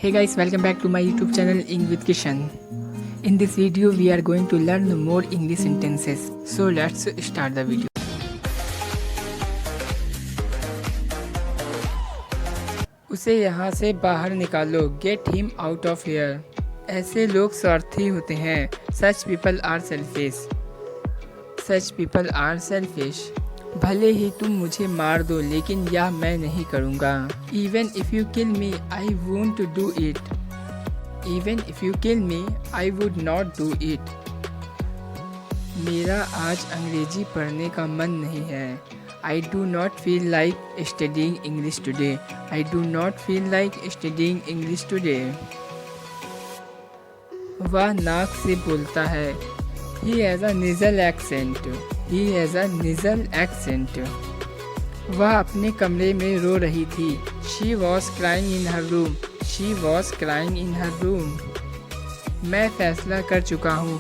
Hey guys, welcome back to my YouTube channel Ing with Kishan. In this video we are going to learn more English sentences. So let's start the video. उसे यहाँ से बाहर निकालो. Get him out of here. ऐसे लोग स्वार्थी होते हैं. Such people are selfish. Such people are selfish. भले ही तुम मुझे मार दो लेकिन यह मैं नहीं करूँगा. Even if you kill me, I won't do it. Even if you kill me, I would not do it. मेरा आज अंग्रेजी पढ़ने का मन नहीं है. I do not feel like studying English today. I do not feel like studying English today. वह नाक से बोलता है. He has a nasal accent. He has a nasal accent. वह अपने कमरे में रो रही थी. She was crying in her room. She was crying in her room. मैं फैसला कर चुका हूँ.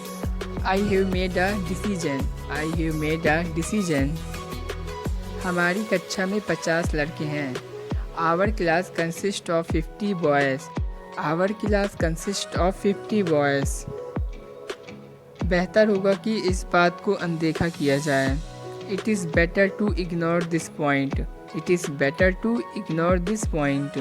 I have made a decision. I have made a decision. हमारी कक्षा में 50 लड़के हैं. Our class consists of 50 boys. Our class consists of 50 boys. बेहतर होगा कि इस बात को अनदेखा किया जाए. It is better to ignore this point. It is better to ignore this point.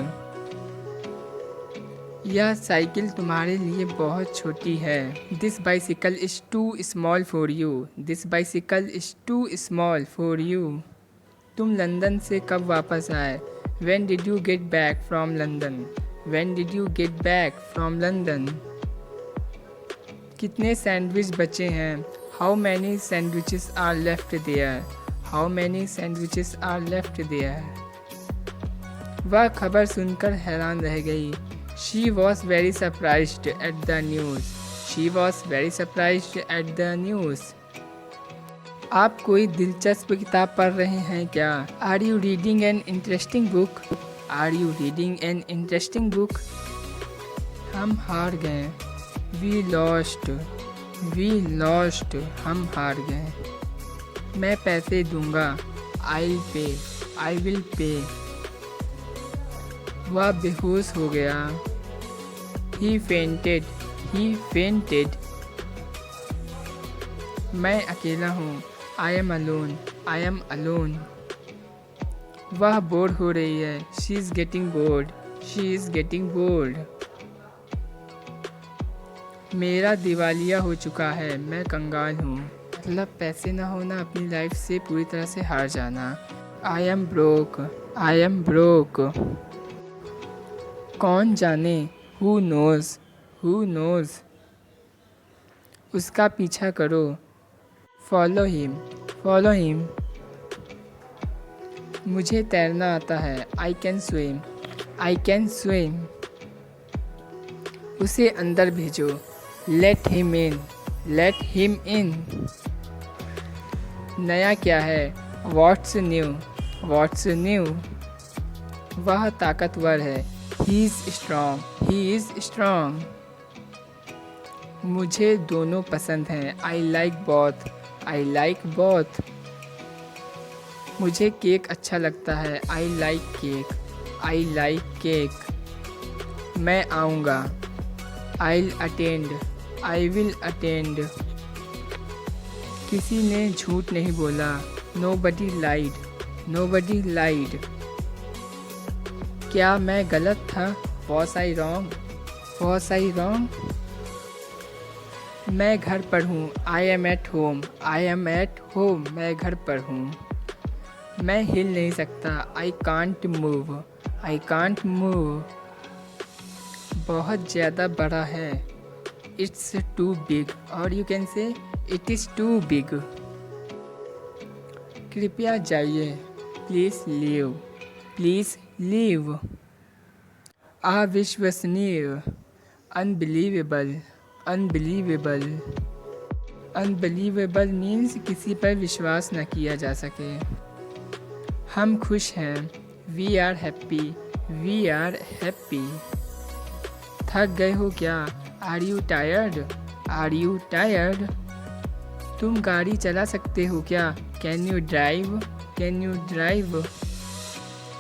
यह साइकिल तुम्हारे लिए बहुत छोटी है. This bicycle is too small for you. This bicycle is too small for you. तुम लंदन से कब वापस आए? When did you get back from London? When did you get back from London? कितने सैंडविच बचे हैं? How many sandwiches are left there? How many sandwiches are left there? वह खबर सुनकर हैरान रह गई. She was very surprised at the news. She was very surprised at the news. आप कोई दिलचस्प किताब पढ़ रहे हैं क्या? Are you reading an interesting book? Are you reading an interesting book? हम हार गए. We lost. We lost. हम हार गए. मैं पैसे दूंगा. I'll pay. I will pay. वह बेहोश हो गया. He fainted. He fainted. मैं अकेला हूँ. I am alone. I am alone. वह बोर हो रही है. She is getting bored. She is getting bored. मेरा दिवालिया हो चुका है. मैं कंगाल हूँ. मतलब पैसे ना होना, अपनी लाइफ से पूरी तरह से हार जाना. I am broke. I am broke. कौन जाने? Who knows? Who knows? उसका पीछा करो. Follow him. Follow him. मुझे तैरना आता है. I can swim. I can swim. उसे अंदर भेजो. Let him in. Let him in. नया क्या है? What's new? What's new? वह ताकतवर है. He is strong. He is strong. मुझे दोनों पसंद हैं. I like both. I like both. मुझे केक अच्छा लगता है. I like cake. I like cake. मैं आऊँगा. I'll attend. I will attend. किसी ने झूठ नहीं बोला. Nobody lied. Nobody lied. क्या मैं गलत था? Was I wrong? Was I wrong? मैं घर पर हूँ. I am at home. I am at home. मैं घर पर हूँ. मैं हिल नहीं सकता. I can't move. I can't move. बहुत ज़्यादा बड़ा है. It's too big. Or you can say it is too big. कृपया जाइए. Please leave. Please leave. अविश्वसनीय. Unbelievable. Unbelievable. Unbelievable means किसी पर विश्वास न किया जा सके. हम खुश हैं. We are happy. We are happy. थक गए हो क्या? Are you tired? Are you tired? तुम गाड़ी चला सकते हो क्या? Can you drive? Can you drive?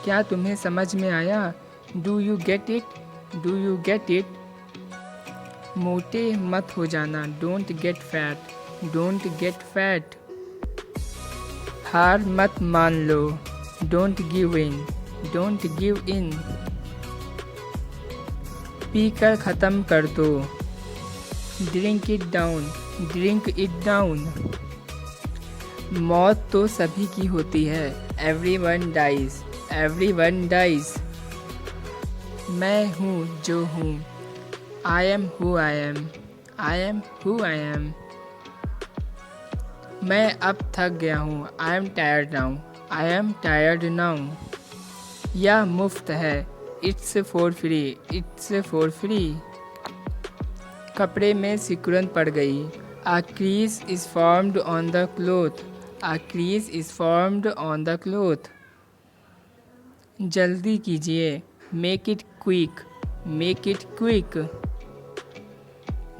क्या तुम्हें समझ में आया? Do you get it? Do you get it? मोटे मत हो जाना, don't get fat, don't get fat. हार मत मान लो, don't give in, don't give in. पी कर ख़त्म कर दो, drink it down, drink it down. मौत तो सभी की होती है, एवरीवन डाइज, एवरीवन डाइज। मैं हूँ जो हूँ, I am who I am, I am who I am. मैं अब थक गया हूँ, I am tired now, I am tired now. यह मुफ्त है, it's for free, it's for free. कपड़े में सिकुड़न पड़ गई, a crease is formed on the cloth, a crease is formed on the cloth. जल्दी कीजिए, make it quick, make it quick.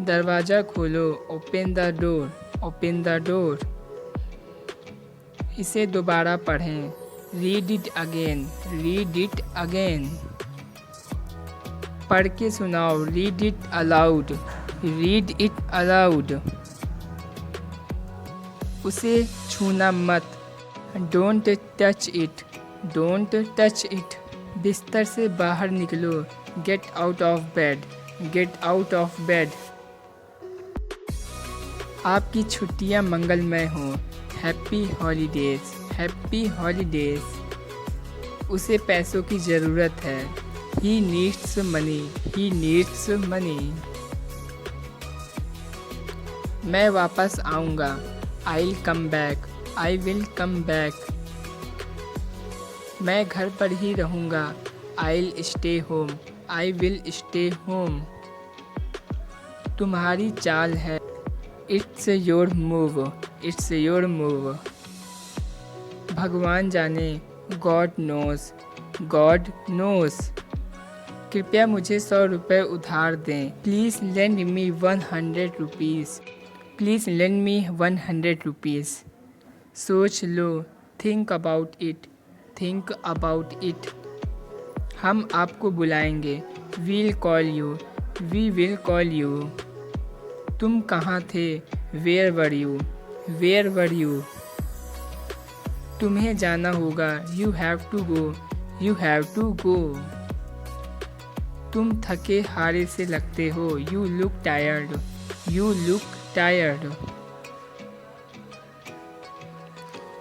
दरवाज़ा खोलो, open the door, open the door. इसे दोबारा पढ़ें, read it again, read it again. पढ़ के सुनाओ, read it allowed, read it allowed. उसे छूना मत, don't touch it, don't touch it. बिस्तर से बाहर निकलो, gate out of bed, gate out of bed. आपकी छुट्टियां मंगलमय हों, हैप्पी हॉलीडेज, हैप्पी हॉलीडेज। उसे पैसों की ज़रूरत है, he needs money, he needs money. मैं वापस आऊँगा, I will come back, I will come back. मैं घर पर ही रहूँगा, I will stay home, I will stay home. तुम्हारी चाल है, it's your move, it's your move. भगवान जाने, गॉड नोस, गॉड नोस। कृपया मुझे 100 रुपये उधार दें, please lend me 100 rupees, please lend me 100 rupees. सोच लो, think about it, think about it. हम आपको बुलाएंगे, we'll call you, we will call you. तुम कहाँ थे, where were you, where were you. तुम्हें जाना होगा, you have to go, you have to go. तुम थके हारे से लगते हो, you look tired, you look tired.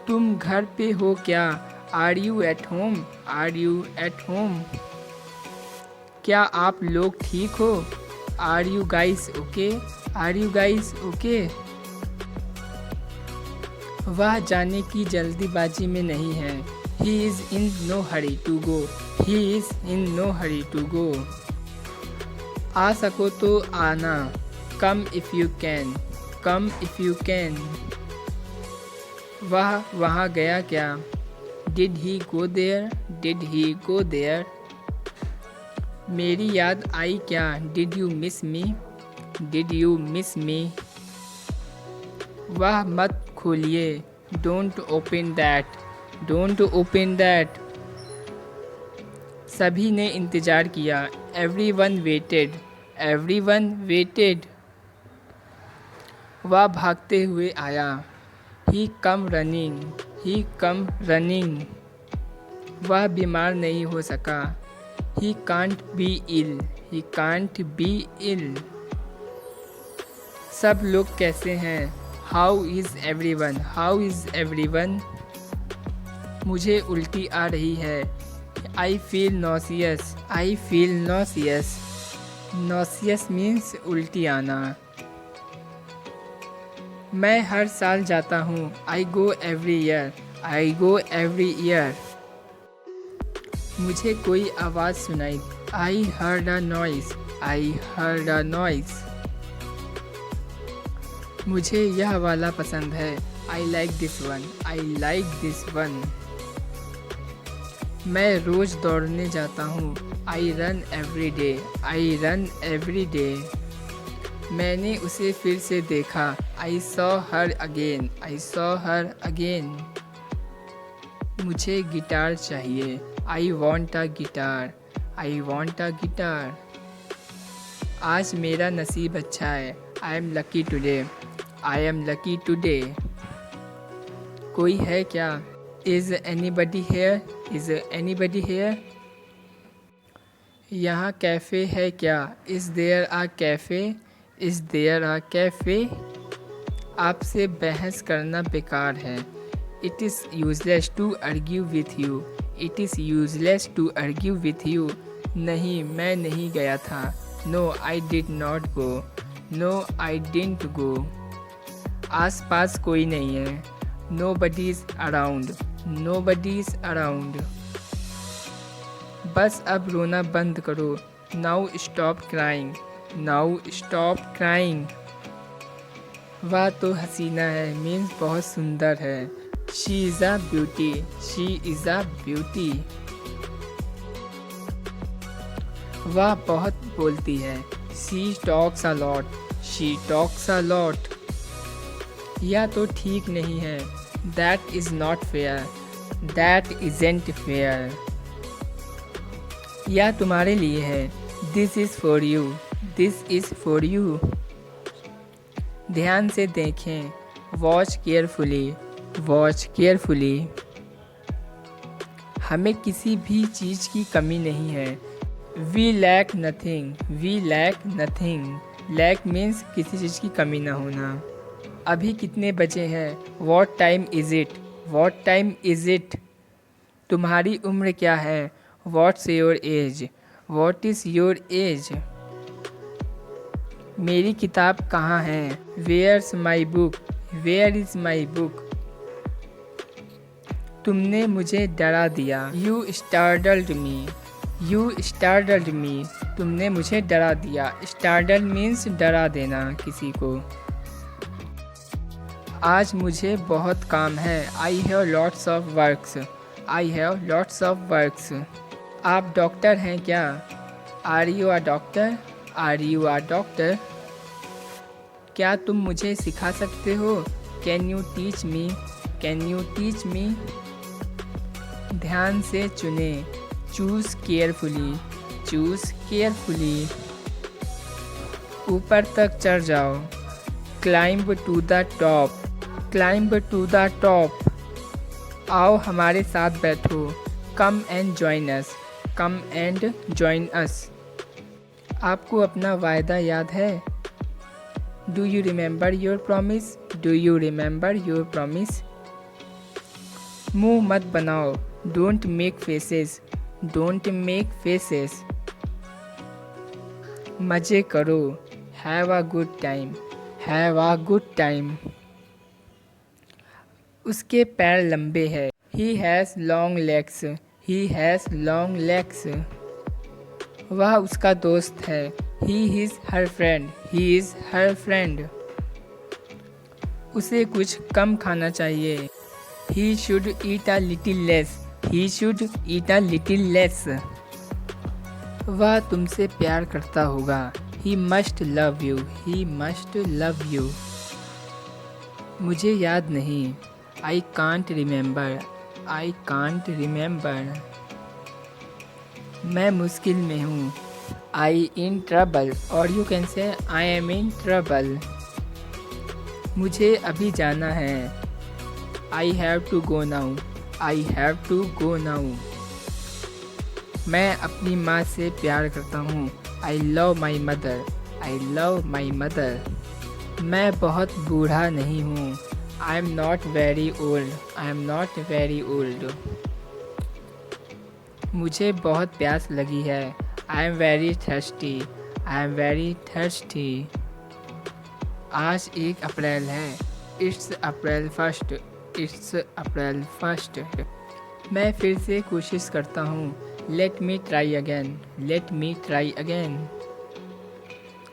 तुम घर पे हो क्या, are you at home, are you at home. क्या आप लोग ठीक हो, are you guys okay, are you guys okay. वह जाने की जल्दीबाजी में नहीं है, he is in no hurry to go, he is in no hurry to go. आ सको तो आना, come if you can, come if you can. वह वहाँ गया क्या, did he go there, did he go there. मेरी याद आई क्या, did you miss me, did you miss मी। वह मत खोलिए, don't open that, don't open that. सभी ने इंतज़ार किया, एवरीवन वेटेड, एवरीवन वेटेड। वह भागते हुए आया, ही कम रनिंग, ही कम रनिंग। वह बीमार नहीं हो सका, he can't be ill, he can't be ill. सब लोग कैसे हैं, how is everyone, how is everyone. मुझे उल्टी आ रही है, I feel nauseous, I feel nauseous. Nauseous means उल्टी आना। मैं हर साल जाता हूँ, I go every year, I go every year. मुझे कोई आवाज़ सुनाई, I heard a noise, I heard a noise. मुझे यह वाला पसंद है, I like this one, I like this one. मैं रोज़ दौड़ने जाता हूँ, I run every day, I run every day. मैंने उसे फिर से देखा, I saw her again, I saw her again. मुझे गिटार चाहिए, I want a guitar, I want a guitar. आज मेरा नसीब अच्छा है। I am lucky today. I am lucky today. कोई है क्या? Is anybody here? Is anybody here? यहाँ कैफ़े है क्या? Is there a cafe? Is there a cafe? आपसे बहस करना बेकार है। It is useless to argue with you. It is useless to argue with you. नहीं, मैं नहीं गया था। No I did not go. No I didn't go. आस पास कोई नहीं है। Nobody is around. Nobody is around. बस अब रोना बंद करो। Now stop crying. Now stop crying. वह तो हसीना है मीन्स बहुत सुंदर है। She is a beauty. She is a beauty. वह बहुत बोलती है। She talks a lot. She talks a lot. यह तो ठीक नहीं है। That is not fair. That isn't fair. यह तुम्हारे लिए है। This is for you. This is for you. ध्यान से देखें। Watch carefully. Watch carefully. हमें किसी भी चीज़ की कमी नहीं है। We lack nothing. We lack nothing. Lack means किसी चीज़ की कमी ना होना। अभी कितने बजे हैं? What time is it? What time is it? तुम्हारी उम्र क्या है? What's your age? What is your age? मेरी किताब कहाँ है? Where's my book? Where is my book? तुमने मुझे डरा दिया। You startled me. You startled me. तुमने मुझे डरा दिया। स्टार्टल मीन्स डरा देना किसी को। आज मुझे बहुत काम है। I have lots of works. I have lots of works. आप डॉक्टर हैं क्या? Are you a doctor? Are you a doctor? क्या तुम मुझे सिखा सकते हो? Can you teach me? Can you teach me? ध्यान से चुने। Choose carefully. Choose carefully. ऊपर तक चढ़ जाओ। Climb to the top. Climb to the top. आओ हमारे साथ बैठो। Come and join us. Come and join अस। आपको अपना वायदा याद है? Do you remember your promise? Do you remember your promise? मुंह मत बनाओ। Don't make faces. Don't make faces. मज़े करो। Have a good time. Have a good time. उसके पैर लंबे हैं। He has long legs. He has long legs. वह उसका दोस्त है। He is her friend. He is her friend. उसे कुछ कम खाना चाहिए। ही should eat a little less. He should eat a little less. वह तुमसे प्यार करता होगा। He must love you. He must love you. मुझे याद नहीं। I can't remember. I can't remember. मैं मुश्किल में हूँ। आई इन ट्रबल और you can say I am in trouble. मुझे अभी जाना है। I have to go now. I have to go now. मैं अपनी माँ से प्यार करता हूँ। I love my mother. I love my mother. मैं बहुत बूढ़ा नहीं हूँ। I am not very old. I am not very old. मुझे बहुत प्यास लगी है। I am very thirsty. I am very thirsty. आज 1 अप्रैल है। It's April first. It's April first. मैं फिर से कोशिश करता हूँ। Let me try again. Let me try again.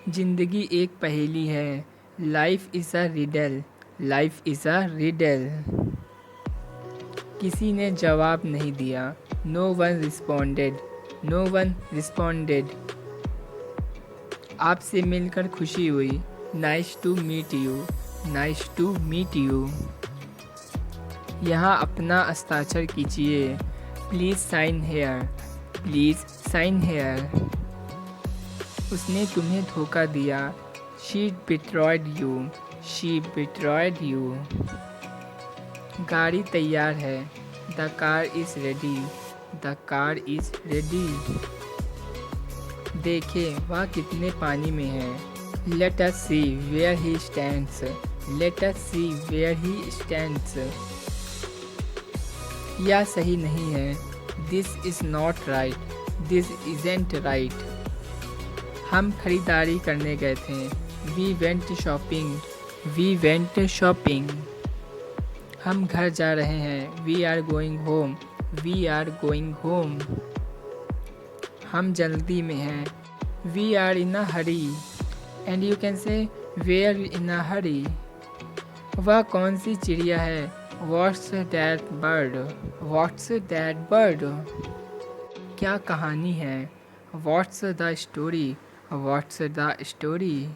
ज़िंदगी एक पहेली है। Life is a riddle. Life is a riddle. किसी ने जवाब नहीं दिया। No one responded. No one responded. आपसे मिलकर खुशी हुई। Nice to meet you. Nice to meet you. यहाँ अपना हस्ताक्षर कीजिए। Please sign here. Please sign here. उसने तुम्हें धोखा दिया। She betrayed you. She betrayed you. गाड़ी तैयार है। The car is ready. The car is ready. देखें वह कितने पानी में है। Let us see where he stands. Let us see where he stands. यह सही नहीं है। This is not right. This isn't right. हम खरीदारी करने गए थे। We went shopping. We went shopping. हम घर जा रहे हैं। We are going home. We are going home. हम जल्दी में हैं। We are in a hurry. And you can say we are in a hurry. वह कौन सी चिड़िया है? What's that bird? What's that bird? क्या कहानी है? What's the story? What's the story?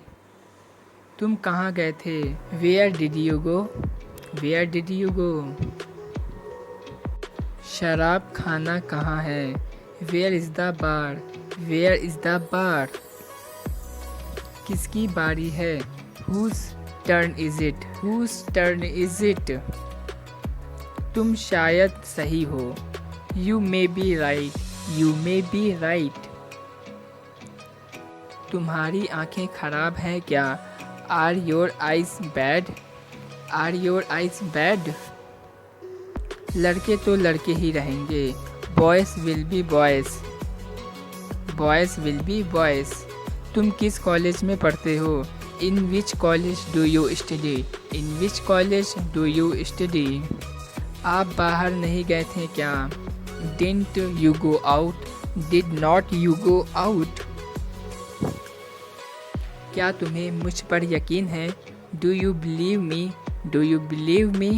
तुम कहाँ गए थे? Where did you go? Where did you go? शराब खाना कहाँ है? Where is the bar? Where is the bar? किसकी बारी है? Whose turn is it? Whose turn is it? तुम शायद सही हो। You may be right. You may be right. तुम्हारी आंखें खराब हैं क्या? Are your eyes bad? Are your eyes bad? लड़के तो लड़के ही रहेंगे। Boys will be boys. Boys will be boys. तुम किस कॉलेज में पढ़ते हो? In which college do you study? In which college do you study? आप बाहर नहीं गए थे क्या? Didn't you go out? Did not you go out? क्या तुम्हें मुझ पर यकीन है? Do you believe me? Do you believe me?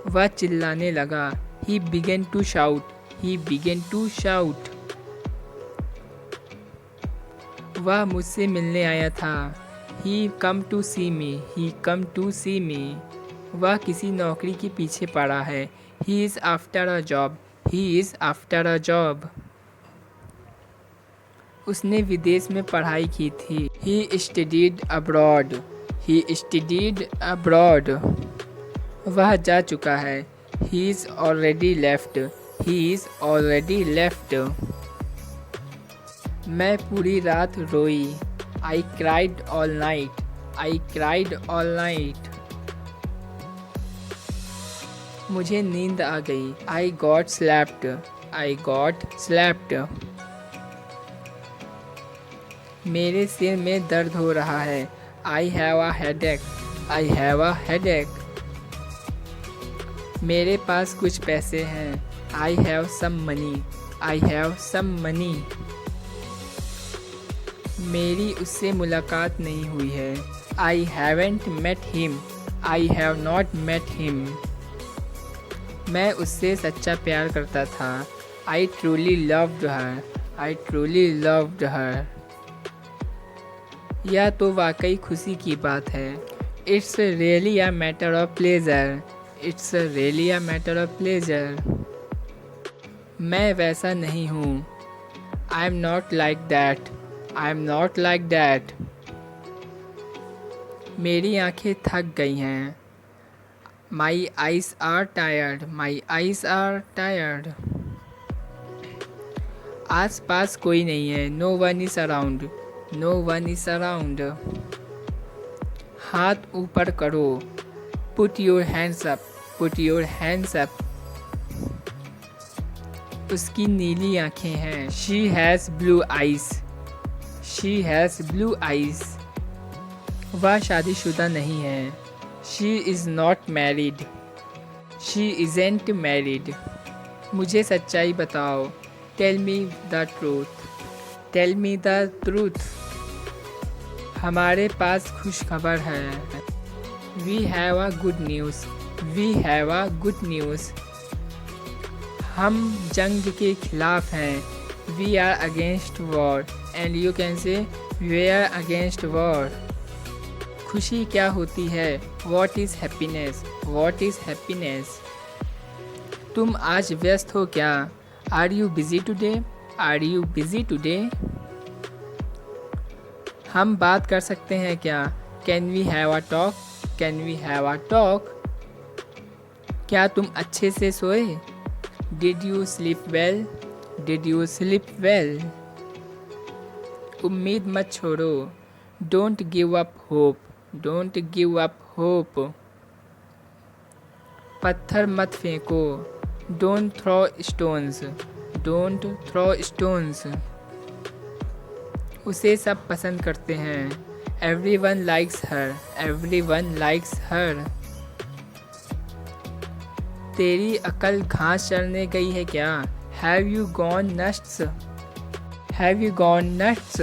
वह चिल्लाने लगा। He began to shout. He began to shout. वह मुझसे मिलने आया था। He come to see me. He come to see me. वह किसी नौकरी के पीछे पड़ा है। He is after a job. He is after a job. उसने विदेश में पढ़ाई की थी। He studied abroad. He studied abroad. वह जा चुका है। He is already left. He is already left. मैं पूरी रात रोई। I cried all night. I cried all night. मुझे नींद आ गई। I got slept. I got slept. मेरे सिर में दर्द हो रहा है। I have a headache. I have a headache. मेरे पास कुछ पैसे हैं। I have some money. I have some money. मेरी उससे मुलाकात नहीं हुई है। I haven't met him. I have not met him. मैं उससे सच्चा प्यार करता था। I truly loved her. I truly loved her. यह तो वाकई खुशी की बात है। It's really a matter of pleasure. It's really a matter of pleasure. मैं वैसा नहीं हूँ। I'm not like that. I'm not like that. मेरी आंखें थक गई हैं। My eyes are tired. My eyes are tired. आस पास कोई नहीं है। No one is around. No one is around. हाथ ऊपर करो। Put your hands up. Put your hands up. उसकी नीली आंखें हैं। She has blue eyes. She has blue eyes. वह शादीशुदा नहीं है। She is not married. She isn't married. मुझे सच्चाई बताओ। Tell me the truth. Tell me the truth. हमारे पास खुशखबर है। We have a good news. We have a good news. हम जंग के खिलाफ हैं। We are against war. And you can say we are against war. खुशी क्या होती है? What is happiness? What is happiness? तुम आज व्यस्त हो क्या? Are you busy today? Are you busy today? हम बात कर सकते हैं क्या? Can we have a talk? Can we have a talk? क्या तुम अच्छे से सोए? Did you sleep well? Did you sleep well? उम्मीद मत छोड़ो। Don't give up hope. Don't give up hope. पत्थर मत फेंको। Don't throw stones. Don't throw stones. उसे सब पसंद करते हैं। Everyone likes her. Everyone likes her. तेरी अकल घास चरने गई है क्या? Have you gone nuts? Have you gone nuts?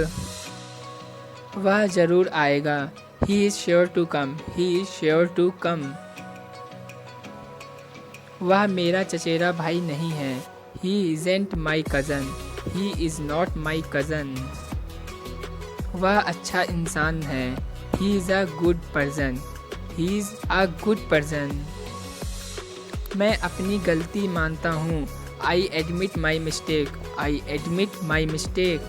वह ज़रूर आएगा। He is sure to come. He is sure to come. वह मेरा चचेरा भाई नहीं है। He isn't my cousin. He is not my cousin. वह अच्छा इंसान है। He is a good person. He is a good person. मैं अपनी गलती मानता हूँ। I admit my mistake. I admit my mistake.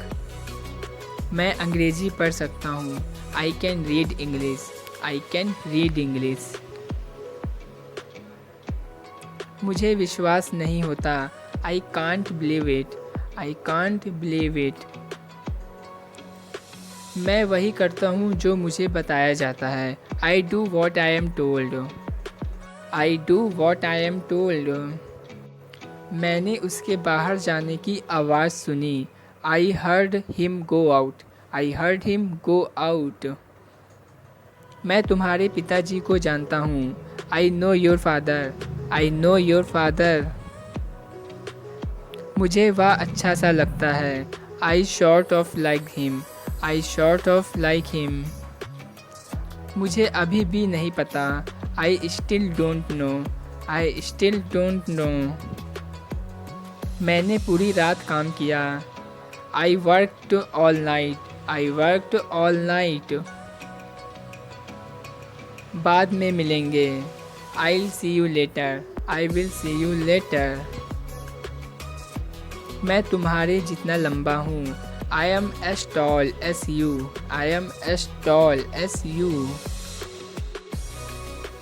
मैं अंग्रेज़ी पढ़ सकता हूँ। I can read English. I can read English. मुझे विश्वास नहीं होता। I can't believe it. I can't believe it. मैं वही करता हूँ जो मुझे बताया जाता है। I do what I am told. I do what I am told. मैंने उसके बाहर जाने की आवाज़ सुनी। I heard him go out. I heard him go out. मैं तुम्हारे पिताजी को जानता हूँ। I know your father. I know your father. मुझे वह अच्छा सा लगता है। I sort of like him. I sort of like him. मुझे अभी भी नहीं पता। I still don't know. I still don't know. मैंने पूरी रात काम किया। I worked all night. I worked all night. बाद में मिलेंगे। I will see you later. I will see you later. मैं तुम्हारे जितना लंबा हूँ। I am as tall as you. I am as tall as you.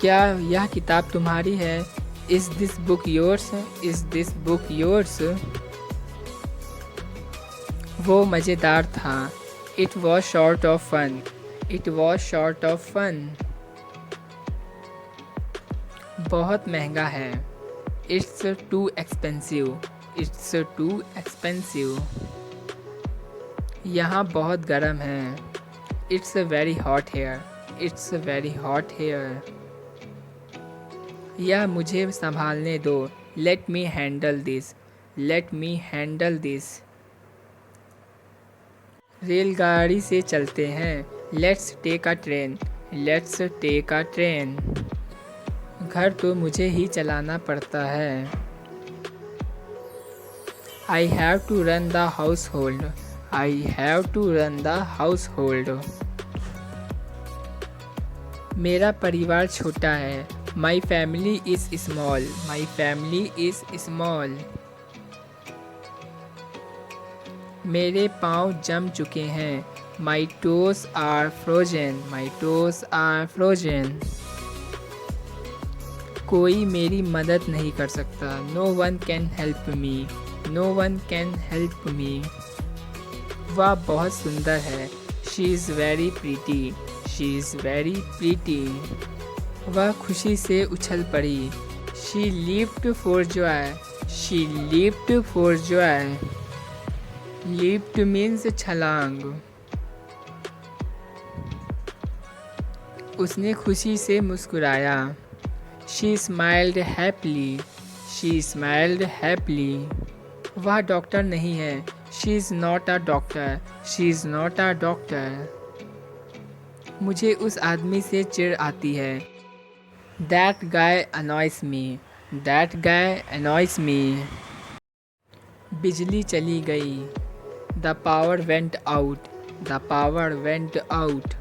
क्या यह किताब तुम्हारी है? Is this book yours? Is this book yours? वो मज़ेदार था। It was short of fun. It was short of fun. बहुत महंगा है। It's too expensive. It's too expensive. यहाँ बहुत गर्म है। It's very hot here. It's very hot here. यह मुझे संभालने दो। Let me handle this. Let me handle this. रेलगाड़ी से चलते हैं। Let's take a train. Let's take a train. घर तो मुझे ही चलाना पड़ता है। I have to run the household. I have to run the household. मेरा परिवार छोटा है। My family is small. My family is small. मेरे पाँव जम चुके हैं। My toes are frozen. My toes are frozen. कोई मेरी मदद नहीं कर सकता। No one can help me. No one can help me. वह बहुत सुंदर है। She is very pretty. She is very pretty. वह खुशी से उछल पड़ी। She leaped for joy. She leaped for joy. Leaped means छलांग। उसने खुशी से मुस्कुराया। She smiled happily. She smiled happily. वह डॉक्टर नहीं है। She is not a doctor. She is not a doctor. मुझे उस आदमी से चिढ़ आती है। That guy annoys me. That guy annoys me. बिजली चली गई। The power went out. The power went out.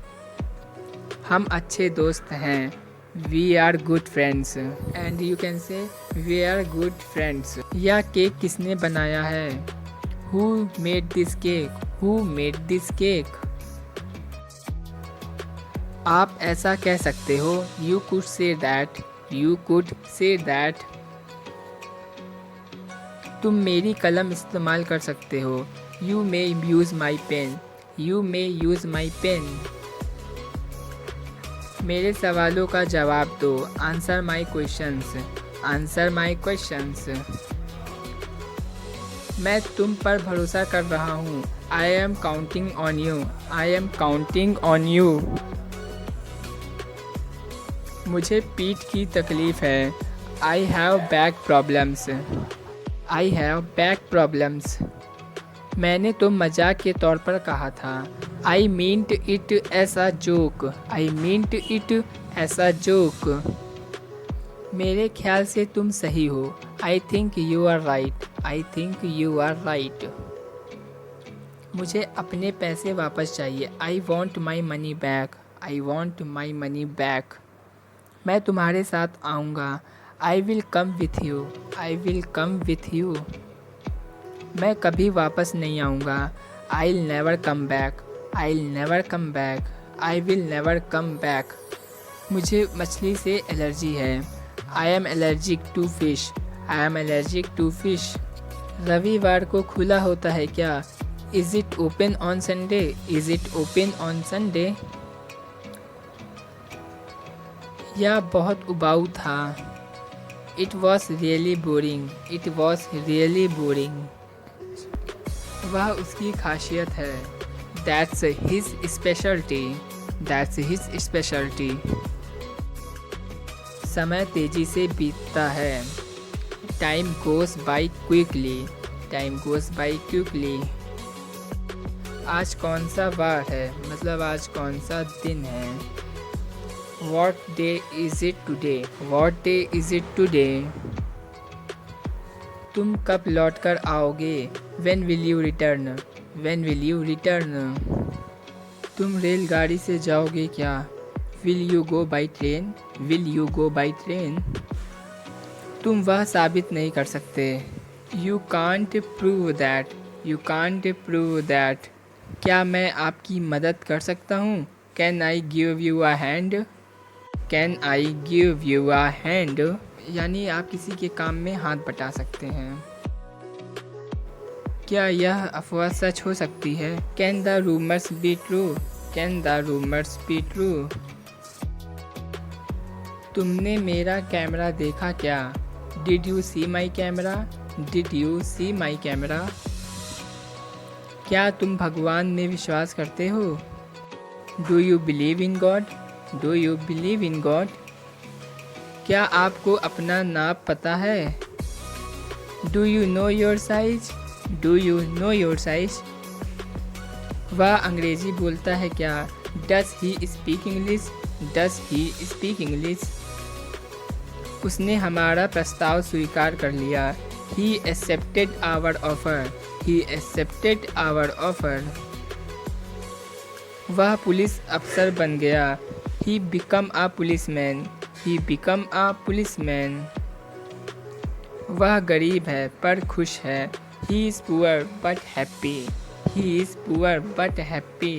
हम अच्छे दोस्त हैं। We are good friends. And you can say we are good friends. यह केक किसने बनाया है? Who made this cake? Who made this cake? आप ऐसा कह सकते हो, you could say that, you could say that. तुम मेरी कलम इस्तेमाल कर सकते हो, you may use my pen, you may use my pen. मेरे सवालों का जवाब दो, answer my questions, answer my questions. मैं तुम पर भरोसा कर रहा हूँ, I am counting on you, I am counting on you. मुझे पीठ की तकलीफ़ है, I have back problems, I have back problems. मैंने तो मजाक के तौर पर कहा था, I meant it as a joke, I meant it as a joke. मेरे ख्याल से तुम सही हो, I think you are right, I think you are right. मुझे अपने पैसे वापस चाहिए, I want my money back, I want my money back. मैं तुम्हारे साथ आऊँगा, I will come with you, I will come with you. मैं कभी वापस नहीं आऊँगा, I will never come back, I will never come back, I will never come back. मुझे मछली से एलर्जी है, I am allergic to fish, I am allergic to fish. रविवार को खुला होता है क्या, is it open on Sunday, is it open on Sunday. यह बहुत उबाऊ था, it was really boring, it was really boring. वह उसकी खासियत है, that's his speciality, that's his speciality. समय तेज़ी से बीतता है, time goes by quickly, time goes by quickly. आज कौन सा वार है, मतलब आज कौन सा दिन है। What day is it today? What day is it today? तुम कब लौट कर आओगे, When will you return? When will you return? तुम रेलगाड़ी से जाओगे क्या, Will you go by train? Will you go by train? तुम वह साबित नहीं कर सकते, You can't prove that. You can't prove that. क्या मैं आपकी मदद कर सकता हूँ, Can I give you a hand? Can I give you a hand? यानी आप किसी के काम में हाथ बटा सकते हैं। क्या यह अफवाह सच हो सकती है, Can the rumors be true? Can the rumors be true? तुमने मेरा कैमरा देखा क्या, Did you see my camera? Did you see my camera? क्या तुम भगवान में विश्वास करते हो, Do you believe in God? Do you believe in God? क्या आपको अपना नाप पता है, Do you know your size? Do you know your size? वह अंग्रेज़ी बोलता है क्या, Does he speak English? Does he speak English? उसने हमारा प्रस्ताव स्वीकार कर लिया, He accepted our offer. He accepted our offer. वह पुलिस अफसर बन गया, He become a policeman. He become a policeman. वह गरीब है पर खुश है, He is poor but happy. He is poor but happy.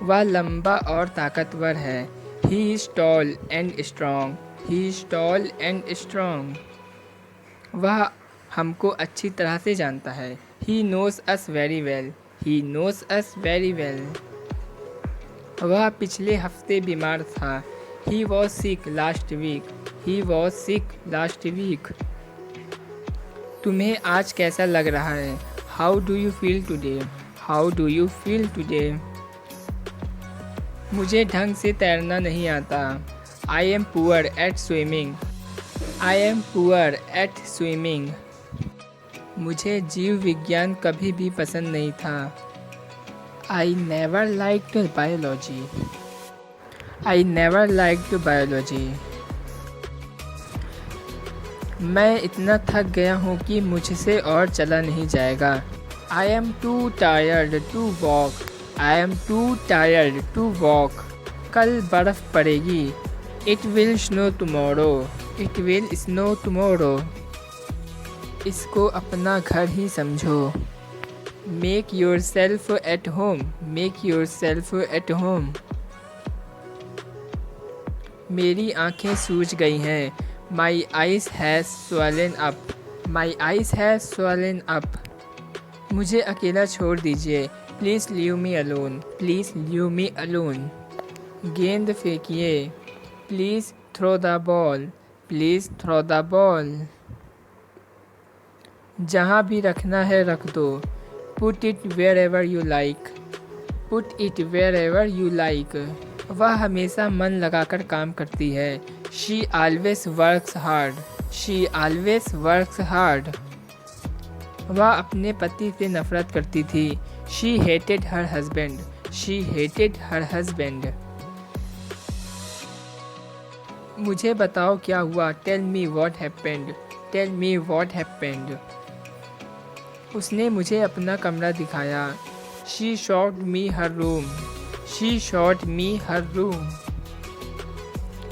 वह लंबा और ताकतवर है, He is tall and strong. He is tall and strong. वह हमको अच्छी तरह से जानता है, He knows us very well. He knows us very well. वह पिछले हफ्ते बीमार था, He was sick last week. He was sick last week. तुम्हें आज कैसा लग रहा है, How do you feel today? How do you feel today? मुझे ढंग से तैरना नहीं आता, I am poor at swimming. I am poor at swimming. मुझे जीव विज्ञान कभी भी पसंद नहीं था, I never liked biology. I never liked biology. मैं इतना थक गया हूँ कि मुझसे और चला नहीं जाएगा, I am too tired to walk. I am too tired to walk. कल बर्फ़ पड़ेगी, It will snow tomorrow. It will snow tomorrow. इसको अपना घर ही समझो, Make yourself at home. Make yourself at home. मेरी आंखें सूज गई हैं। My eyes has swollen up. My eyes has swollen up. मुझे अकेला छोड़ दीजिए। Please leave me alone. Please leave me alone. गेंद फेंकिए। Please throw the ball. Please throw the ball. जहाँ भी रखना है रख दो। Put it wherever you like. Put it wherever you like. वह हमेशा मन लगाकर काम करती है। She always works hard. She always works hard. वह अपने पति से नफरत करती थी। She hated her husband. She hated her husband. मुझे बताओ क्या हुआ। Tell me what happened. Tell me what happened. उसने मुझे अपना कमरा दिखाया। She shot me her room. She shot me her room.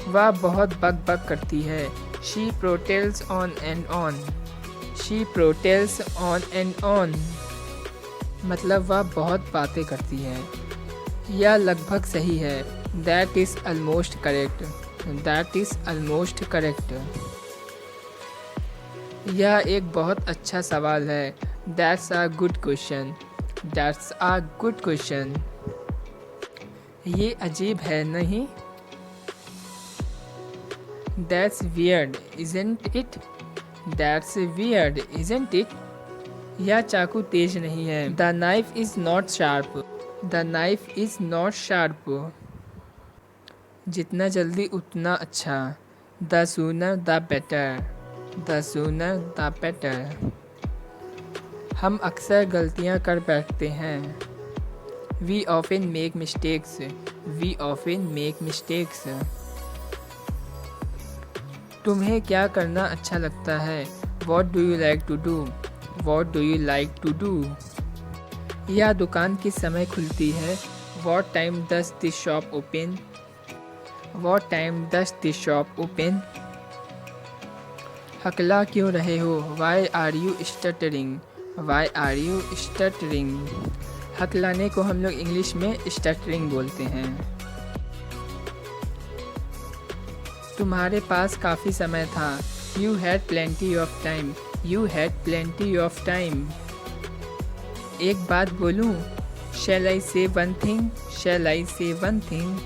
वह बहुत बक बक करती है। She prattles on and on. She prattles on and on. मतलब वह बहुत बातें करती है। यह लगभग सही है। That is almost correct. That is almost correct. यह एक बहुत अच्छा सवाल है। That's a good question. That's a good question. ये अजीब है नहीं? That's weird isn't it? That's weird isn't it? यह चाकू तेज नहीं है। The knife is not sharp. The knife is not sharp. जितना जल्दी उतना अच्छा। The sooner the better. The sooner the better. हम अक्सर गलतियां कर बैठते हैं। We often make mistakes. We often make mistakes. तुम्हें क्या करना अच्छा लगता है? What do you like to do? What do you like to do? यह दुकान किस समय खुलती है? What time does this shop open? What time does this shop open? हकला क्यों रहे हो? Why are you stuttering? Why are you stuttering? हकलाने को हम लोग इंग्लिश में स्टटरिंग बोलते हैं। तुम्हारे पास काफ़ी समय था। You had plenty of time. You had plenty of time. एक बात बोलूं? शैल आई से वन थिंग? शैल आई से वन थिंग?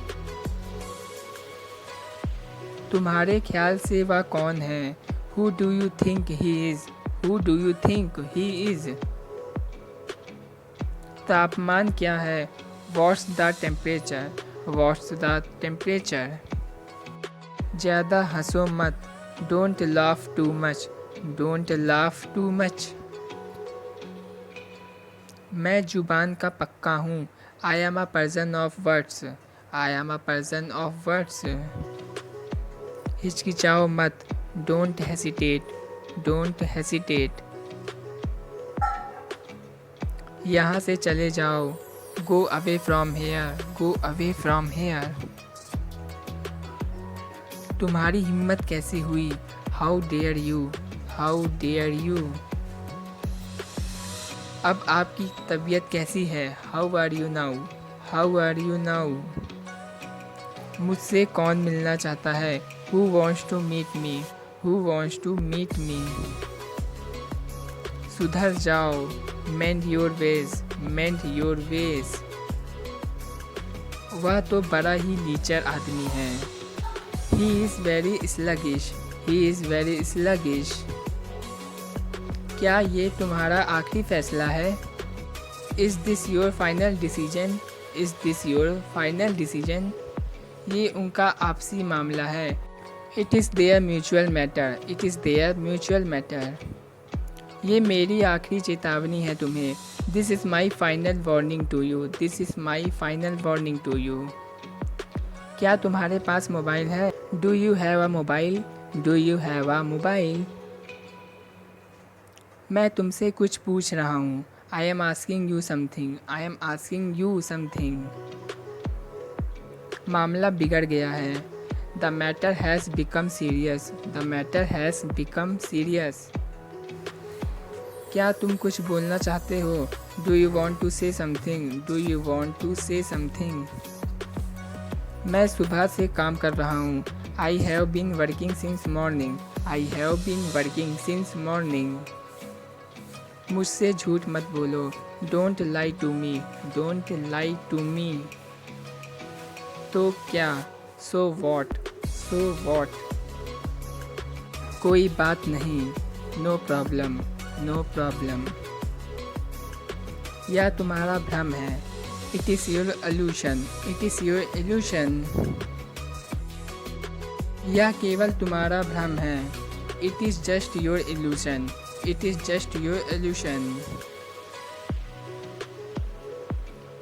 तुम्हारे ख्याल से वह कौन है? Who do you think he is? Who do you think he is? तापमान क्या है? What's the temperature? What's the temperature? ज़्यादा हंसो मत। Don't laugh too much. Don't laugh too much. मैं जुबान का पक्का हूँ। I am a person of words. I am a person of words. हिचकिचाओ मत। Don't hesitate. Don't hesitate. यहाँ से चले जाओ। Go away from here. Go away from hair. तुम्हारी हिम्मत कैसी हुई? How dare you? How dare you? अब आपकी तबीयत कैसी है? How are you now? How are you now? मुझसे कौन मिलना चाहता है? Who wants to meet me? Who wants to meet me? सुधर जाओ। Mend your ways. Mend your ways. वह तो बड़ा ही लीचर आदमी है। He is very sluggish. He is very sluggish. क्या ये तुम्हारा आखिरी फैसला है? Is this your final decision? Is this your final decision? ये उनका आपसी मामला है। It is their mutual matter. It is their mutual matter. ये मेरी आखिरी चेतावनी है तुम्हें। This is my final warning to you. This is my final warning to you. क्या तुम्हारे पास मोबाइल है? Do you have a mobile? Do you have a mobile? मैं तुमसे कुछ पूछ रहा हूँ। I am asking you something. I am asking you something. मामला बिगड़ गया है। The matter has become serious. The matter has become serious. क्या तुम कुछ बोलना चाहते हो? Do you want to say something? Do you want to say something? मैं सुबह से काम कर रहा हूँ। I have been working since morning. I have been working since morning. मुझसे झूठ मत बोलो. Don't lie to me. Don't lie to me. तो क्या? So what? So what? कोई बात नहीं. No problem. No problem. यह तुम्हारा भ्रम है. It is your illusion. It is your illusion. यह केवल तुम्हारा भ्रम है. It is just your illusion. It is just your illusion.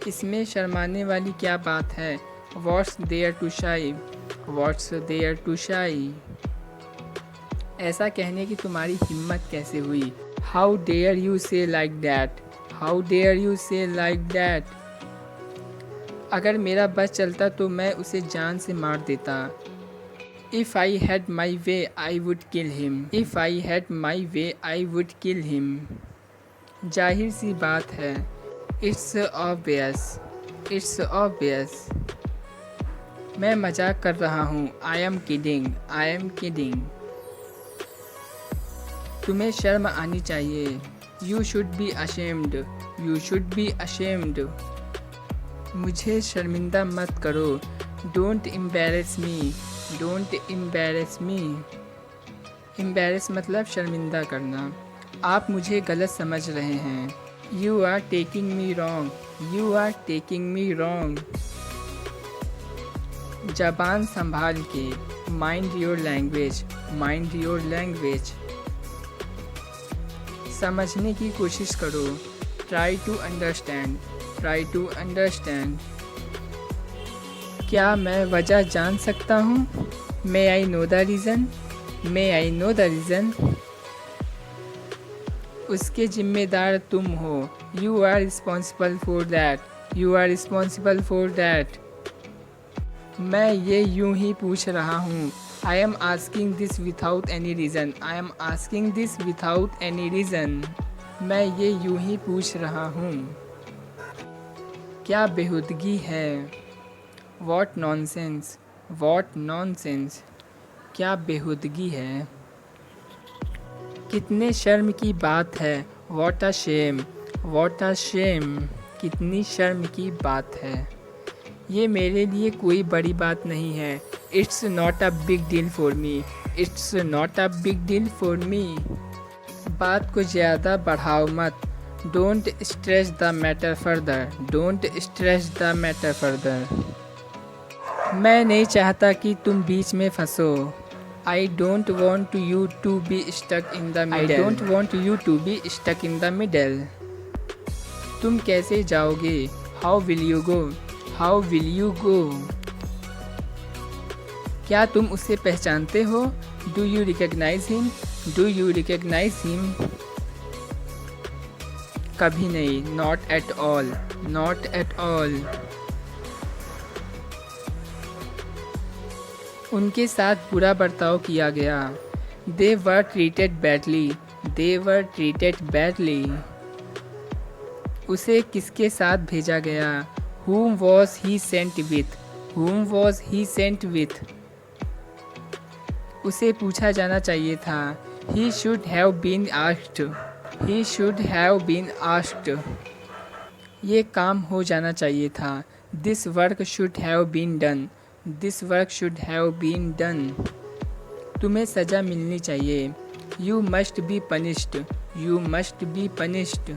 इसमें शर्माने वाली क्या बात है? What's there to shy? What's there to shy? ऐसा कहने की तुम्हारी हिम्मत कैसे हुई? How dare you say like that? How dare you say like that? अगर मेरा बस चलता तो मैं उसे जान से मार देता. If I had my way, I would kill him. If I had my way, I would kill him. जाहिर सी बात है. It's obvious. It's obvious. मैं मजाक कर रहा हूँ. I am kidding. I am kidding. तुम्हें शर्म आनी चाहिए. You should be ashamed. You should be ashamed. मुझे शर्मिंदा मत करो. Don't embarrass me. Don't embarrass me. Embarrass मतलब शर्मिंदा करना. आप मुझे गलत समझ रहे हैं. You are taking me wrong. You are taking me wrong. ज़बान संभाल के. Mind your language. Mind your language. समझने की कोशिश करो. Try to understand. Try to understand. क्या मैं वजह जान सकता हूँ? May I know the reason? May I know the reason? उसके जिम्मेदार तुम हो. You are responsible for that. You are responsible for that. मैं ये यूं ही पूछ रहा हूँ. I am asking this without any reason. I am asking this without any reason. मैं ये यूं ही पूछ रहा हूँ. क्या बेहुदगी है? What nonsense. What nonsense. क्या बेहुदगी है? कितने शर्म की बात है. What a shame. What a shame. कितनी शर्म की बात है. ये मेरे लिए कोई बड़ी बात नहीं है. It's not a big deal for me. It's not a big deal for me. बात को ज़्यादा बढ़ाओ मत. Don't stress the matter further. Don't stress the matter further. मैं नहीं चाहता कि तुम बीच में फंसो. I don't want you to be stuck in the middle. I don't want you to be stuck in the middle. तुम कैसे जाओगे? How will you go? How will you go? क्या तुम उसे पहचानते हो? Do you recognize him? Do you recognize him? कभी नहीं. Not at all. Not at all. उनके साथ बुरा बर्ताव किया गया. They were treated badly. They were treated badly. उसे किसके साथ भेजा गया? Whom was he sent with? Whom was he sent with? उसे पूछा जाना चाहिए था. He should have been asked. He should have been asked. ये काम हो जाना चाहिए था. This work should have been done. This work should have been done. तुम्हें सज़ा मिलनी चाहिए. You must be punished. You must be punished.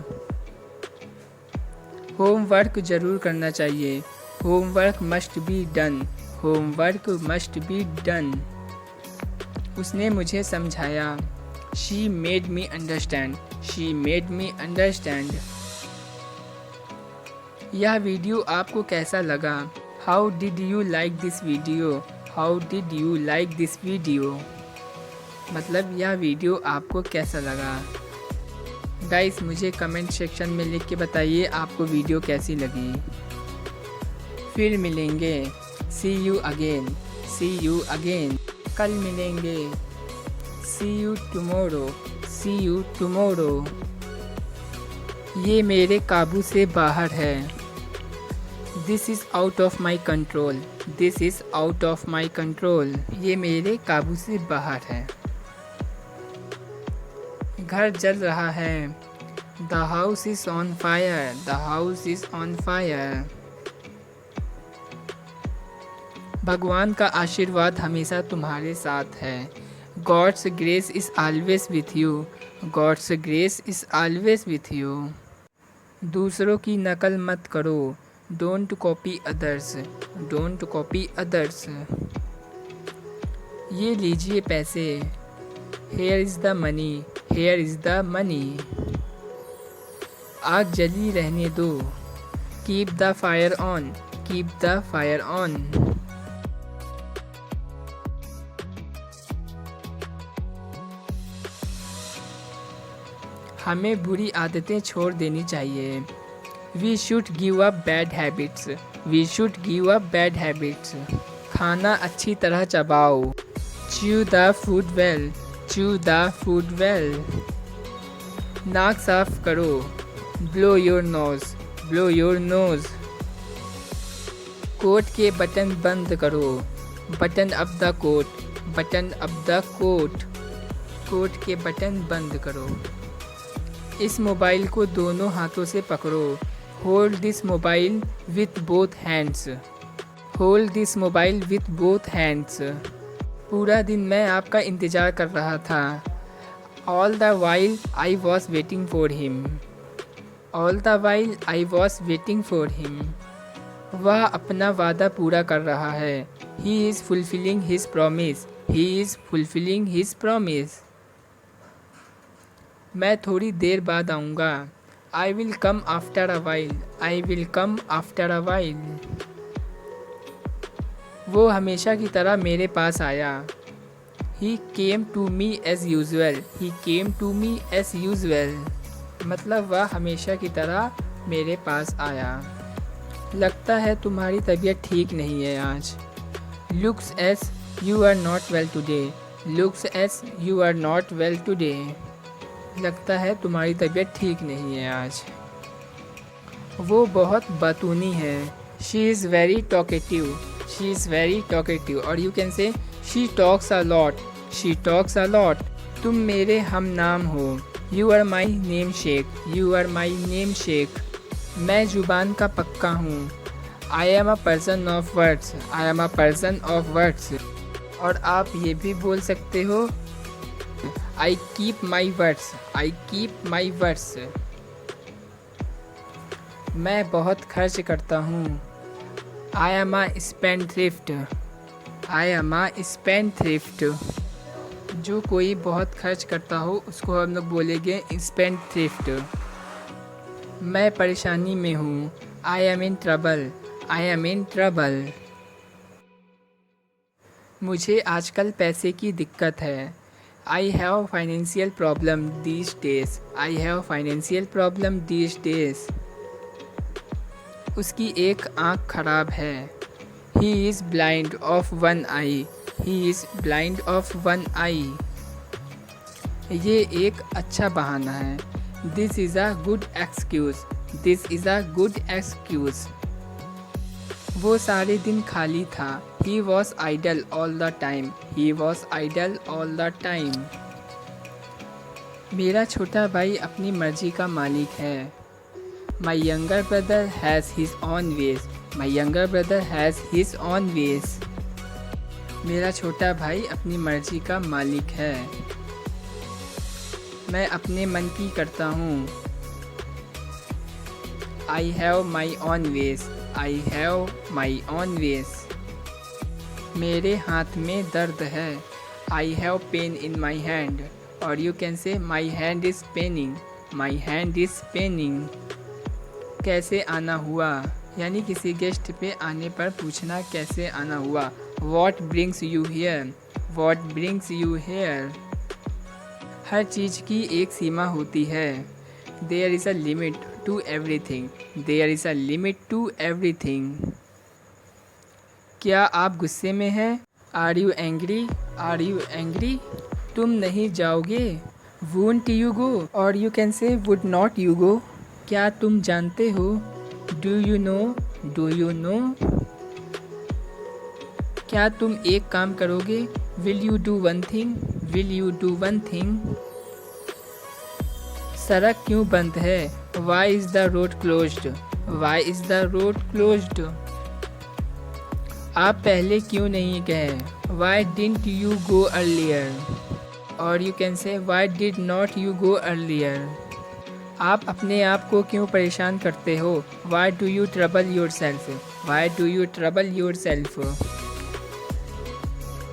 Homework ज़रूर करना चाहिए. Homework must be done. Homework must be done. उसने मुझे समझाया. She made me understand. She made me understand. यह वीडियो आपको कैसा लगा? How did you like this video? How did you like this video? मतलब यह वीडियो आपको कैसा लगा? गाइस मुझे कमेंट सेक्शन में लिख के बताइए आपको वीडियो कैसी लगी. फिर मिलेंगे. See you again. See you again. कल मिलेंगे. See you tomorrow. See you tomorrow. ये मेरे काबू से बाहर है. This is out of my control, this is out of my control, ये मेरे काबू से बाहर है। घर जल रहा है, the house is on fire, the house is on fire. भगवान का आशीर्वाद हमेशा तुम्हारे साथ है। God's grace is always with you, God's grace is always with you. दूसरों की नकल मत करो, don't copy others, don't copy others. ये लीजिए पैसे, here is the money, here is the money. आग जली रहने दो, keep the fire on, keep the fire on. हमें बुरी आदतें छोड़ देनी चाहिए। We should give up bad habits, we should give up bad habits. खाना अच्छी तरह चबाओ, chew the food well, chew the food well. नाक साफ करो, blow your nose, blow your nose. Coat के बटन बंद करो, button up the coat, button up the coat. Coat के बटन बंद करो। इस मोबाइल को दोनों हाथों से पकड़ो, hold this mobile with both hands, hold this mobile with both hands. पूरा दिन मैं आपका इंतज़ार कर रहा था, all the while I was waiting for him, all the while I was waiting for him. वह अपना वादा पूरा कर रहा है, he is fulfilling his promise, he is fulfilling his promise. मैं थोड़ी देर बाद आऊँगा, I will come after a while, I will come after a while. वो हमेशा की तरह मेरे पास आया, ही came to me as usual, he came to me as usual. मतलब वह हमेशा की तरह मेरे पास आया। लगता है तुम्हारी तबीयत ठीक नहीं है आज। Looks as you are not well today, looks as you are not well today. लगता है तुम्हारी तबीयत ठीक नहीं है आज। वो बहुत बातूनी है, she is very talkative, she is very talkative. और you can say she talks a lot, she talks a lot. तुम मेरे हम नाम हो, you are my namesake, you are my namesake. मैं ज़ुबान का पक्का हूँ, I am a person of words, I am a person of words. और आप ये भी बोल सकते हो, I keep my words, I keep my words. मैं बहुत खर्च करता हूँ, I am a spendthrift, I am a spendthrift. जो कोई बहुत खर्च करता हो उसको हम लोग बोलेंगे स्पेंडथ्रिफ्ट। मैं परेशानी में हूँ, I am in trouble, I am in trouble. मुझे आजकल पैसे की दिक्कत है, I have financial problem these days, I have financial problem these days. उसकी एक आँख खराब है, he is blind of one eye, he is blind of one eye. ये एक अच्छा बहाना है, this is a good excuse, this is a good excuse. वो सारे दिन खाली था, he was idle all the time, he was idle all the time. मेरा छोटा भाई अपनी मर्जी का मालिक है, my younger brother has his own ways, my younger brother has his own ways. मेरा छोटा भाई अपनी मर्जी का मालिक है, मैं अपने मन की करता हूँ, I have my own ways, I have my own ways. मेरे हाथ में दर्द है, I have pain in my hand. और you can say my hand is paining, my hand is paining. कैसे आना हुआ, यानी किसी गेस्ट पे आने पर पूछना कैसे आना हुआ। What brings you here, what brings you here. हर चीज़ की एक सीमा होती है, there is a limit to everything, there is a limit to everything. क्या आप गुस्से में हैं, are you angry, are you angry. तुम नहीं जाओगे, वोंट यू गो। और you can say would not you go. क्या तुम जानते हो, do you know, do you know? क्या तुम एक काम करोगे? Will you do one thing? Will you do one thing? सड़क क्यों बंद है? Why is the road closed? Why is the road closed? आप पहले क्यों नहीं गए? Why didn't you go earlier? और you can say why did not you go earlier? आप अपने आप को क्यों परेशान करते हो? Why do you trouble yourself? Why do you trouble yourself?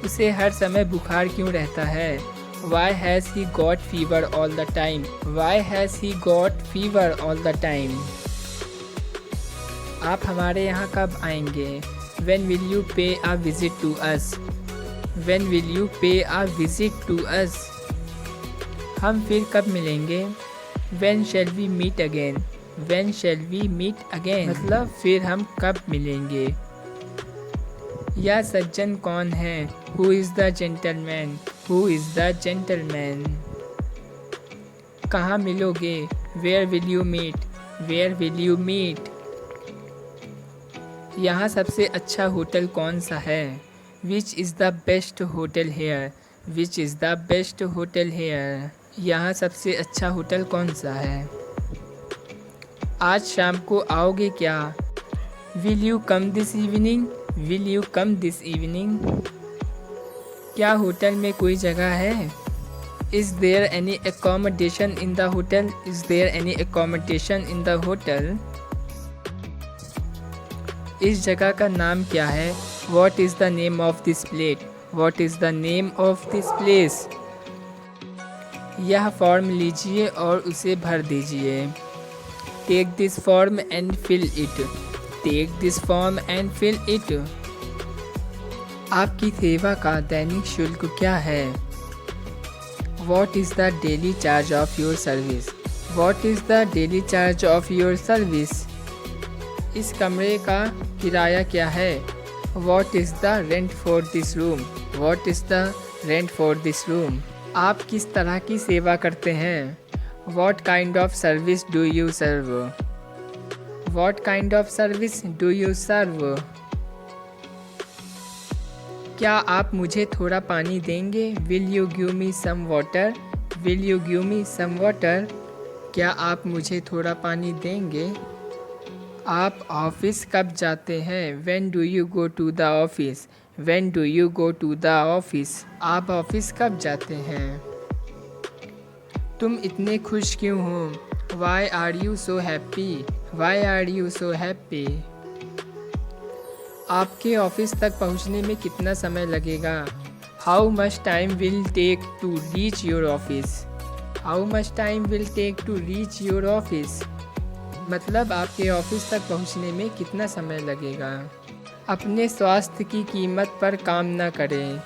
उसे हर समय बुखार क्यों रहता है? Why has he got fever all the time? Why has he got fever all the time? आप हमारे यहाँ कब आएंगे? When will you pay a visit to us? When will you pay a visit to us? हम फिर कब मिलेंगे? When shall we meet again? When shall we meet again? मतलब फिर हम कब मिलेंगे? यह सज्जन कौन है? Who is the gentleman? Who is the gentleman? कहाँ मिलोगे? Where will you meet? Where will you meet? यहाँ सबसे अच्छा होटल कौन सा है? Which is the best hotel here? Which is the best hotel here? यहाँ सबसे अच्छा होटल कौन सा है? आज शाम को आओगे क्या? Will you come this evening? Will you come this evening? क्या होटल में कोई जगह है? Is there any accommodation in the hotel? Is there any accommodation in the hotel? इस जगह का नाम क्या है? What is the name of this plate? What is the name of this place? यह फॉर्म लीजिए और उसे भर दीजिए। Take this form and fill it. Take this form and fill it. आपकी सेवा का दैनिक शुल्क क्या है? What is the daily charge of your service? What is the daily charge of your service? इस कमरे का किराया क्या है? What is the rent for this room? What is the rent for this room? आप किस तरह की सेवा करते हैं? What kind of service do you serve? What kind of service do you serve? क्या आप मुझे थोड़ा पानी देंगे? Will you give me some water? Will you give me some water? क्या आप मुझे थोड़ा पानी देंगे? आप ऑफिस कब जाते हैं? When do you go to the office? When do you go to the office? आप ऑफिस कब जाते हैं? तुम इतने खुश क्यों हो? Why are you so happy? Why are you so happy? आपके ऑफिस तक पहुंचने में कितना समय लगेगा? How much time will take to reach your office? How much time will take to reach your office? मतलब आपके ऑफिस तक पहुंचने में कितना समय लगेगा? अपने स्वास्थ्य की कीमत पर काम न करें।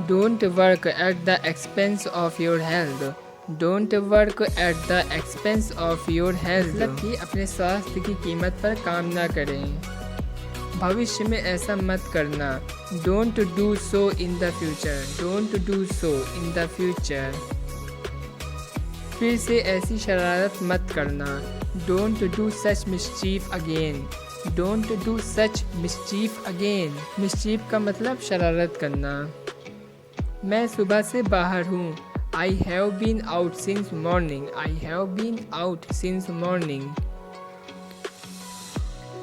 Don't work at the expense of your health. Don't work at the expense of your health. मतलब कि अपने स्वास्थ्य की कीमत पर काम न करें। भविष्य में ऐसा मत करना। Don't do so in the future. Don't do so in the future. फिर से ऐसी शरारत मत करना। Don't do such mischief again. Don't do such mischief again. Mischief का मतलब शरारत करना। मैं सुबह से बाहर हूँ। I have been out since morning. I have been out since morning.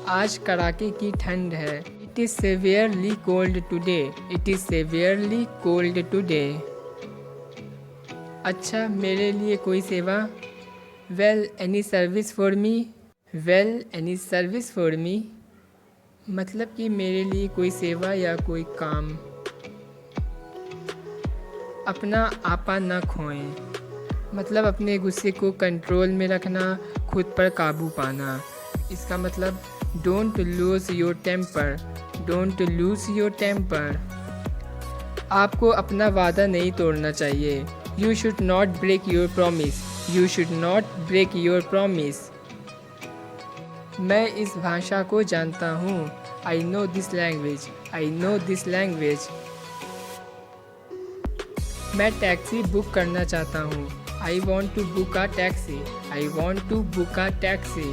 आज कड़ाके की ठंड है। It is severely cold today. It is severely cold today. अच्छा, मेरे लिए कोई सेवा? Well, any service for me? Well, any service for me? मतलब कि मेरे लिए कोई सेवा या कोई काम। अपना आपा न खोएं। मतलब अपने गुस्से को कंट्रोल में रखना, खुद पर काबू पाना। इसका मतलब don't lose your temper. Don't lose your temper. आपको अपना वादा नहीं तोड़ना चाहिए। You should not break your promise. You should not break your promise. मैं इस भाषा को जानता हूँ। I know this language. I know this language. मैं टैक्सी बुक करना चाहता हूँ। I want to book a taxi. I want to book a taxi.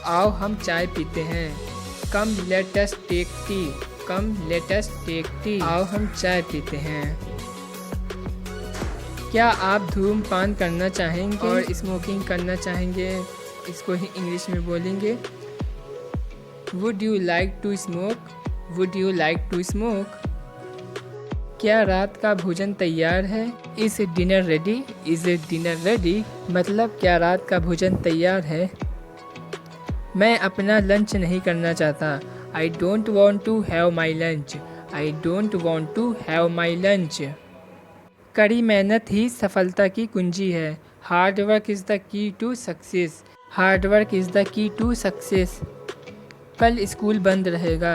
आओ हम चाय पीते हैं। कम लेट अस टेक टी। कम लेट अस टेक टी। आओ हम चाय पीते हैं। क्या आप धूम्रपान करना चाहेंगे और स्मोकिंग करना चाहेंगे? इसको ही इंग्लिश में बोलेंगे would you like to smoke? Would you like to smoke? क्या रात का भोजन तैयार है? Is dinner ready? Is dinner ready? मतलब क्या रात का भोजन तैयार है? मैं अपना लंच नहीं करना चाहता। I don't want to have my lunch. I don't want to have my lunch. कड़ी मेहनत ही सफलता की कुंजी है। Hard work is the key to success. Hard work is the key to success. कल स्कूल बंद रहेगा।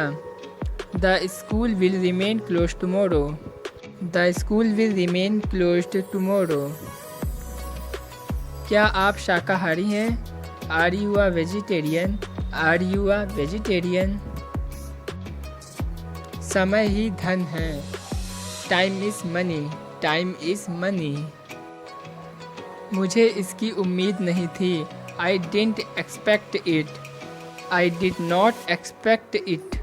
The school will remain close tomorrow. The school will remain closed tomorrow. क्या आप शाकाहारी हैं? Are you a vegetarian? Are you a vegetarian? समय ही धन है। Time is money. Time is money. मुझे इसकी उम्मीद नहीं थी। I didn't expect it. I did not expect it.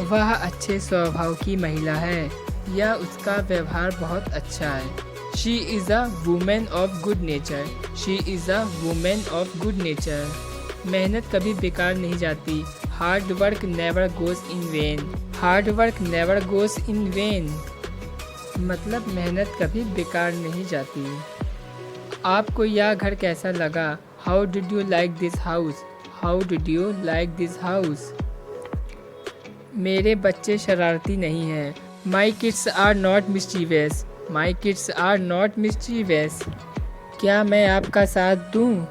वह अच्छे स्वभाव की महिला है या उसका व्यवहार बहुत अच्छा है। She is a women of good nature. She is a women of good nature. मेहनत कभी बेकार नहीं जाती। Hard work never goes in when. Hard work never goes in when. मतलब मेहनत कभी बेकार नहीं जाती। आपको यह घर कैसा लगा? How did you like this house? How did you like this house? मेरे बच्चे शरारती नहीं हैं। My kids are not mischievous. My kids are not mischievous. क्या मैं आपका साथ दूँ?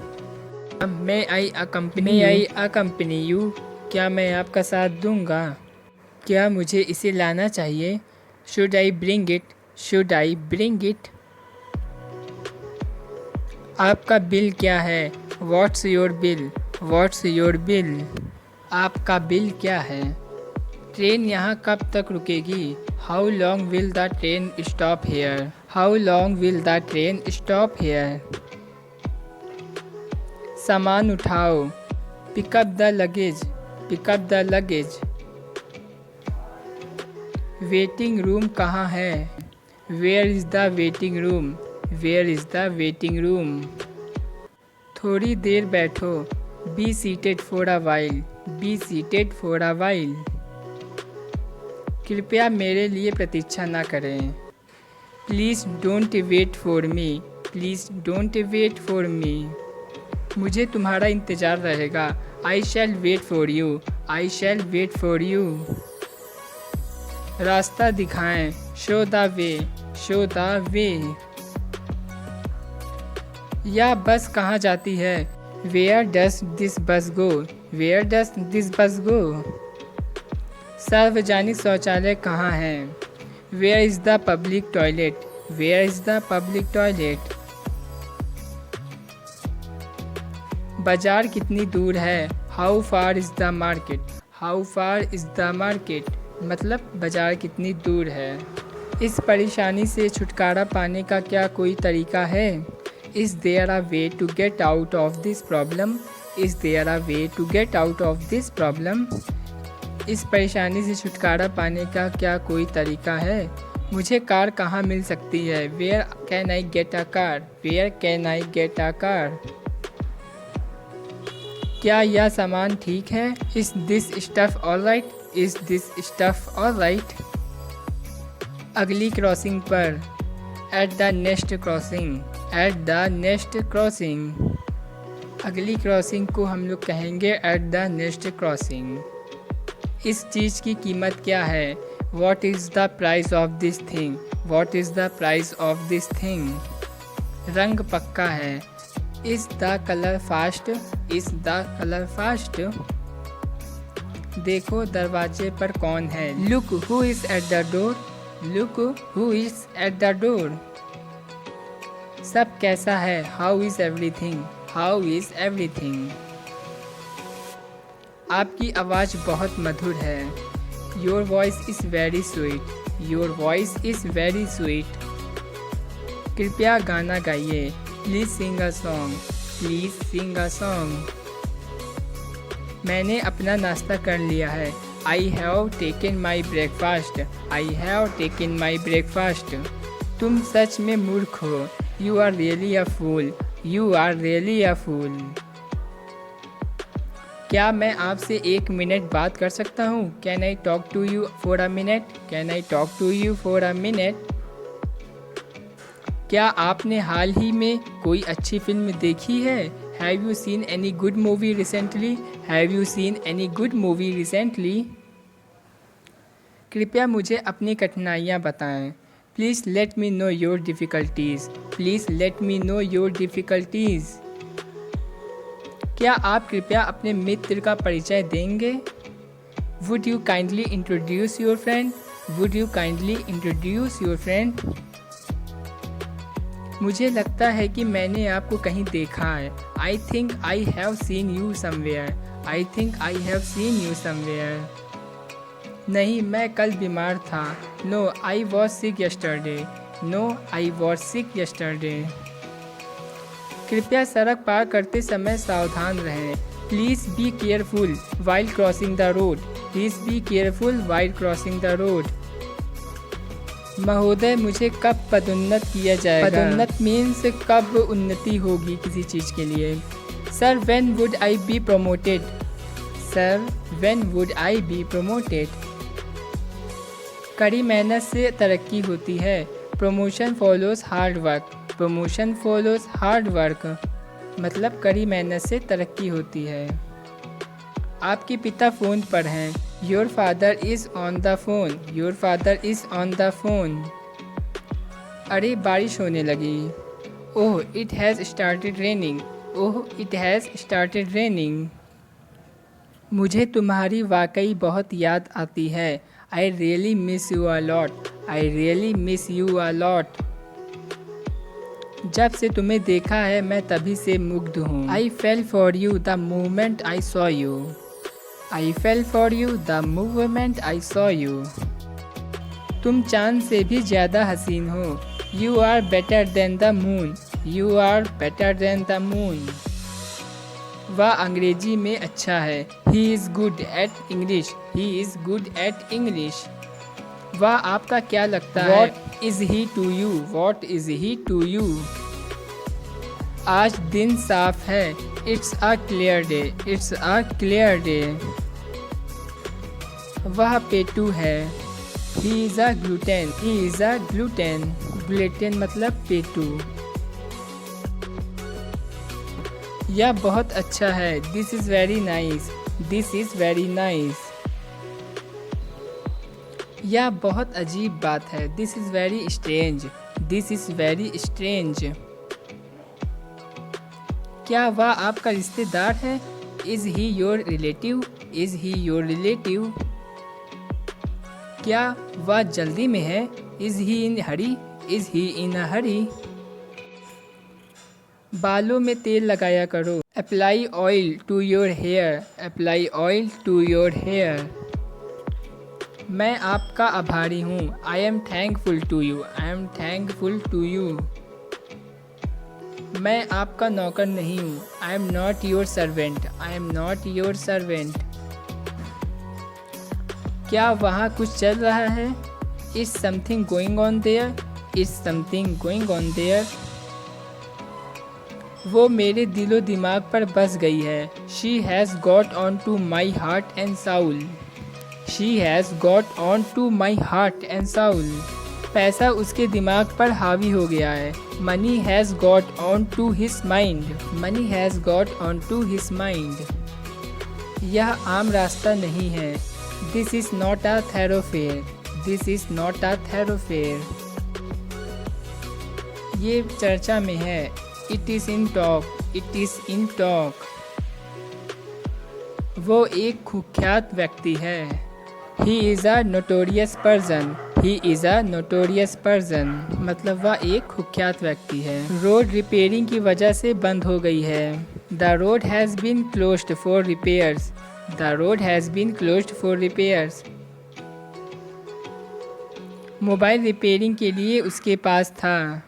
May I accompany you? क्या मैं आपका साथ दूँगा? क्या मुझे इसे लाना चाहिए? Should I bring it? Should I bring it? आपका बिल क्या है? What's your bill? What's your bill? आपका बिल क्या है? ट्रेन यहाँ कब तक रुकेगी? How long will the train stop here? How long will the train stop here? सामान उठाओ। Pick up the luggage. Pick up the luggage. Waiting room कहाँ है? Where is the waiting room? Where is the waiting room? थोड़ी देर बैठो। B seated for a while. Be seated for a while. कृपया मेरे लिए प्रतीक्षा ना करें। Please don't wait for me. Please don't wait for me. मुझे तुम्हारा इंतज़ार रहेगा। I shall wait for you. I shall wait for you. रास्ता दिखाएं। Show the way. Show the way. यह बस कहाँ जाती है? वेयर डज दिस बस गो? वेयर डज दिस बस गो? सार्वजनिक शौचालय कहाँ है? Where is the public toilet? Where is the public toilet? बाजार कितनी दूर है? How far is the market? How far is the market? मतलब बाजार कितनी दूर है। इस परेशानी से छुटकारा पाने का क्या कोई तरीका है? Is there a way to get out of this problem? Is there a way to get out of this problem? इस परेशानी से छुटकारा पाने का क्या कोई तरीका है? मुझे कार कहाँ मिल सकती है? Where can I get a car? Where can I get a car? क्या यह सामान ठीक है? Is this stuff alright? Is this stuff alright? अगली क्रॉसिंग पर। At the next crossing. At the next crossing. अगली क्रॉसिंग को हम लोग कहेंगे एट द नेक्स्ट क्रॉसिंग। इस चीज़ की कीमत क्या है? What is the price of this thing? What is the price of this thing? रंग पक्का है। Is the colour fast? Is the colour fast? देखो दरवाजे पर कौन है? Look who is at the door? Look who is at the door? सब कैसा है? How is everything? How is everything? आपकी आवाज़ बहुत मधुर है। Your voice is very sweet. Your voice is very sweet. कृपया गाना गाइए। Please sing a song. Please sing a song. मैंने अपना नाश्ता कर लिया है। I have taken my breakfast. I have taken my breakfast. तुम सच में मूर्ख हो। You are really a fool. You are really a fool. क्या मैं आपसे 1 मिनट बात कर सकता हूँ? Can I talk to you for a minute? Can I talk to you for a minute? क्या आपने हाल ही में कोई अच्छी फिल्म देखी है? Have you seen any good movie recently? Have you seen any good movie recently? कृपया मुझे अपनी कठिनाइयाँ बताएं। Please let me know your difficulties. Please let me know your difficulties. क्या आप कृपया अपने मित्र का परिचय देंगे? Would you kindly introduce your friend? Would you kindly introduce your friend? मुझे लगता है कि मैंने आपको कहीं देखा है। आई think I have seen you somewhere. I think I have seen you somewhere. नहीं, मैं कल बीमार था। No, I was sick yesterday. No, I was sick yesterday. कृपया सड़क पार करते समय सावधान रहें। Please be careful while crossing the road. Please be careful while crossing the road. महोदय, मुझे कब पदोन्नत किया जाएगा? पदोन्नत मीन्स कब उन्नति होगी किसी चीज़ के लिए। Sir, when would I be promoted? Sir, when would I be promoted? कड़ी मेहनत से तरक्की होती है। Promotion follows hard work. Promotion follows hard work मतलब कड़ी मेहनत से तरक्की होती है। आपके पिता फ़ोन पर हैं। Your father is on the phone. Your father is on the phone. अरे, बारिश होने लगी। Oh, it has started raining. Oh, it has started raining. मुझे तुम्हारी वाकई बहुत याद आती है। I really miss you a lot. I really miss you a lot. जब से तुम्हें देखा है मैं तभी से मुग्ध हूँ। I fell for you the moment I saw you. I fell for you the moment I saw you. तुम चांद से भी ज़्यादा हसीन हो। You are better than the moon. You are better than the moon. वह अंग्रेजी में अच्छा है। He is good at English. He is good at English. वह आपका क्या लगता है? What is he to you? What is he to you? आज दिन साफ है। It's a clear day. It's a clear day. वह पेटू है। He is a glutton. He is a glutton. Glutton मतलब पेटू। यह बहुत अच्छा है। This is very nice. This is very nice. यह बहुत अजीब बात है। This is very strange. This is very strange. क्या वह आपका रिश्तेदार है? Is he your relative? Is he your relative? क्या वह जल्दी में है? Is he in hurry? Is he in a hurry? बालों में तेल लगाया करो। Apply oil to your hair. Apply oil to your hair. मैं आपका आभारी हूँ। I am thankful to you. I am thankful to you. मैं आपका नौकर नहीं हूँ। I am not your servant. I am not your servant. क्या वहाँ कुछ चल रहा है? Is something going on there? Is something going on there? वो मेरे दिलो दिमाग पर बस गई है। She has got on to my heart and soul. She has got on to my heart and soul. पैसा उसके दिमाग पर हावी हो गया है। Money has got on to his mind. Money has got on to his mind. यह आम रास्ता नहीं है। This is not a thoroughfare. This is not a thoroughfare. ये चर्चा में है। It is in talk. It is in talk. वो एक कुख्यात व्यक्ति है। He is a notorious person. He is a notorious person. मतलब वह एक कुख्यात व्यक्ति है। रोड रिपेयरिंग की वजह से बंद हो गई है। The road has been closed for repairs. The road has been closed for repairs. Mobile repairing के लिए उसके पास था।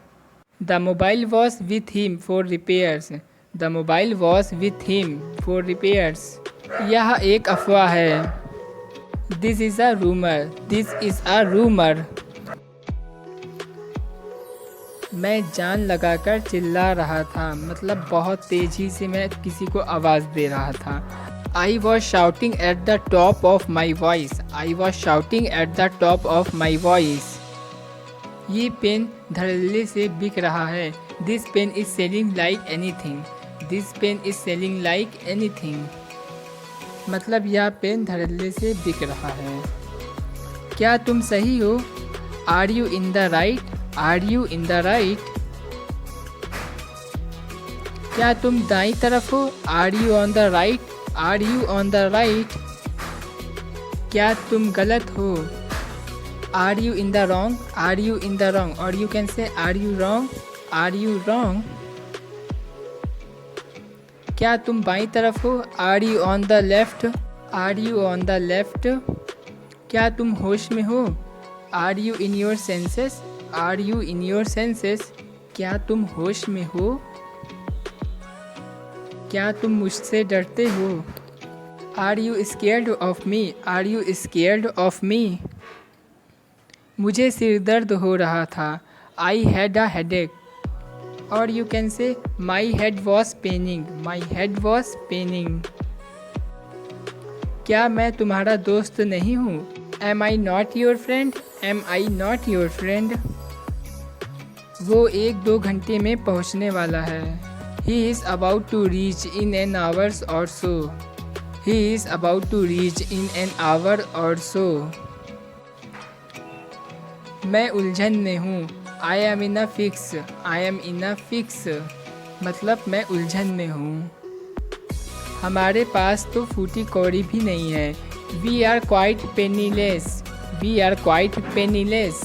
The mobile was with him for repairs. The mobile was with him for repairs. यह एक अफवाह है। This is a rumour, this is a rumour. मैं जान लगाकर चिल्ला रहा था, मतलब बहुत तेज़ी से मैं किसी को आवाज़ दे रहा था। I was shouting at the top of my voice. I was shouting at the top of my voice. ये पेन धड़ल्ले से बिक रहा है। This pen is selling like anything. This pen is selling like anything. मतलब यह pen धड़ल्ले से बिक रहा है। क्या तुम सही हो? Are you in the right? Are you in the right? क्या तुम दाईं तरफ हो? Are you on the right? Are you on the right? क्या तुम गलत हो? Are you in the wrong? Are you in the wrong? Or you can say are you wrong? Are you wrong? क्या तुम बाईं तरफ हो? Are you on the left? Are you on the left? क्या तुम होश में हो? Are you in your senses? Are you in your senses? क्या तुम होश में हो? क्या तुम मुझसे डरते हो? Are you scared of me? Are you scared of me? मुझे सिर दर्द हो रहा था। I had a headache. Or you can say my head was paining. My head was paining. क्या मैं तुम्हारा दोस्त नहीं हूँ? Am I not your friend? Am I not your friend? वो 1-2 घंटे में पहुँचने वाला है। He is about to reach in an hour or so. He is about to reach in an hour or so. मैं उलझन में हूँ। I am in a fix. I am in a fix. मतलब मैं उलझन में हूँ। हमारे पास तो फूटी कौड़ी भी नहीं है। We are quite penniless. We are quite penniless.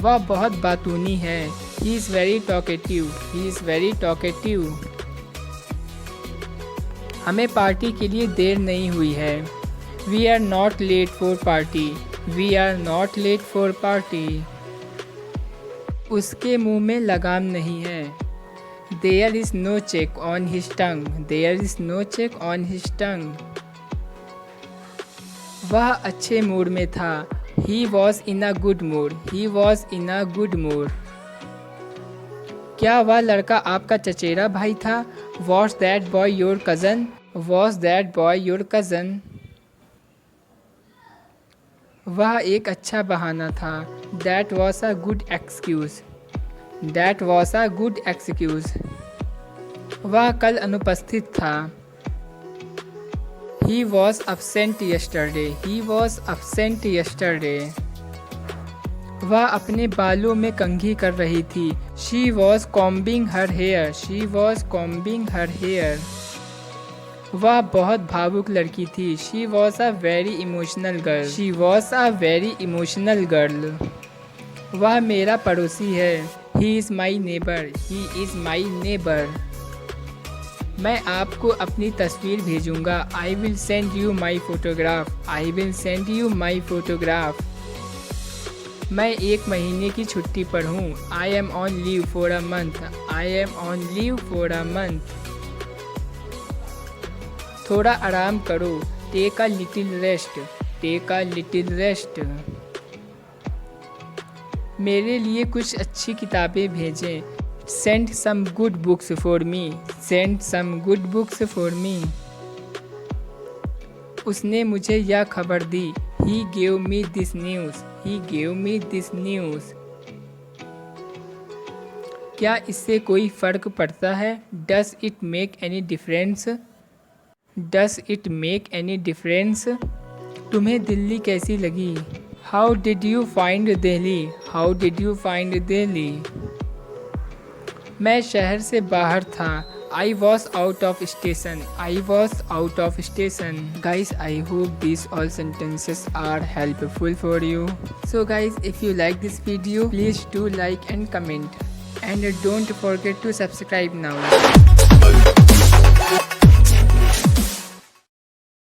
वह बहुत बातूनी है। He is very talkative. He is very talkative. हमें पार्टी के लिए देर नहीं हुई है। We are not late for party. We are not late for party. उसके मुंह में लगाम नहीं है। There is no check on his tongue. There is no check on his tongue. वह अच्छे मूड में था। He was in a good mood. He was in a good mood. क्या वह लड़का आपका चचेरा भाई था? Was that boy your cousin? Was that boy your cousin? वह एक अच्छा बहाना था। That was a good excuse. That was a good excuse. वह कल अनुपस्थित था। He was absent yesterday. He was absent yesterday. वह अपने बालों में कंघी कर रही थी। She was combing her hair. She was combing her hair. वह बहुत भावुक लड़की थी। She was a very emotional girl. She was a very emotional girl. वह मेरा पड़ोसी है। He is my neighbor. He is my neighbor. मैं आपको अपनी तस्वीर भेजूंगा। I will send you my photograph. I will send you my photograph. मैं 1 महीने की छुट्टी पर हूँ। I am on leave for a month. I am on leave for a month. थोड़ा आराम करो। Take a little rest. Take a little rest. मेरे लिए कुछ अच्छी किताबें भेजें। Send some good books for me. Send some good books for me. उसने मुझे यह खबर दी। He gave me this news. He gave me this news. क्या इससे कोई फ़र्क पड़ता है? Does it make any difference? Does it make any difference? तुम्हें दिल्ली कैसी लगी? How did you find Delhi? How did you find Delhi? मैं शहर से बाहर था। I was out of station. I was out of station. Guys, I hope these all sentences are helpful for you. So guys, if you like this video, please do like and comment. And don't forget to subscribe now.